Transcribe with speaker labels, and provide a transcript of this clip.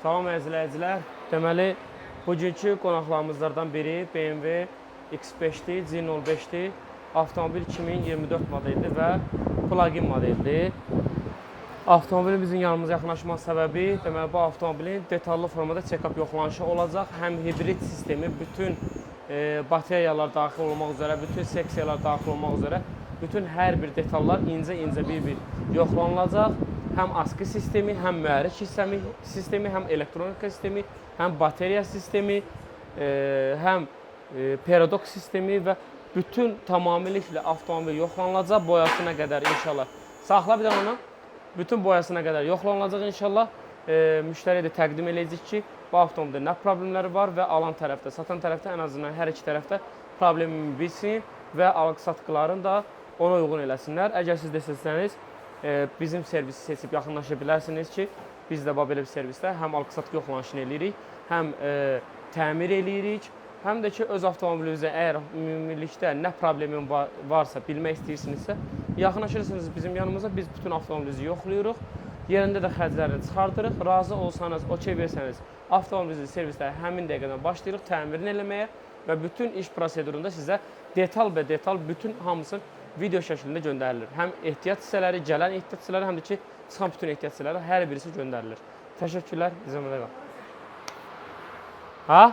Speaker 1: Salam əzizləyicilər. Deməli, bugünkü qonaqlarımızlardan biri BMW X5-dir, Z05-dir. Avtomobil 2024 modeldir və plug-in modeldir. Avtomobilin bizim yanımıza yaxınlaşmaq səbəbi, deməli, bu avtomobilin detallı formada check-up yoxlanışı olacaq. Həm hibrid sistemi, bütün bateriyalar daxil olmaq üzrə, bütün seksiyalar daxil olmaq üzrə, bütün hər bir detallar incə-incə bir-bir yoxlanılacaq. Həm askı sistemi, həm mühərrik sistemi, həm elektronika sistemi, həm bateriya sistemi, həm paradoks sistemi və bütün tamamilə avtomobil yoxlanılacaq. Boyasına qədər inşallah. Saxla bir dənə onu. Bütün boyasına qədər yoxlanılacaq inşallah. Müştəriyə də təqdim edəcəyik ki, bu avtomobildə nə problemləri var və alan tərəfdə, satan tərəfdə ən azından hər iki tərəfdə problemini bilsin və alıq-satqılarını da ona uyğun eləsinlər. Əgər siz də seçsəniz, bizim servisi seçib yaxınlaşa bilərsiniz ki, biz də belə bir servisdə həm alıq-satqı yoxlanışını eləyirik, həm təmir eləyirik, həm də ki, öz avtomobilinizdə əgər ümumilikdə nə problemin varsa, bilmək istəyirsinizsə, yaxınlaşırsınız bizim yanımıza, biz bütün avtomobilinizi yoxlayırıq, yerində də xərclərini çıxardırıq, razı olsanız, okey versəniz, avtomobilinizi servisdə həmin dəqiqədən başlayırıq təmirini eləməyə və bütün iş prosedurunda sizə detal və detal bütün hamısı video şəklində göndərilir. Həm ehtiyat hissələri, gələn ehtiyat hissələri, həm də ki, çıxan bütün ehtiyat hissələri hər birisi göndərilir. Təşəkkürlər, izləmədə qalın. Ha?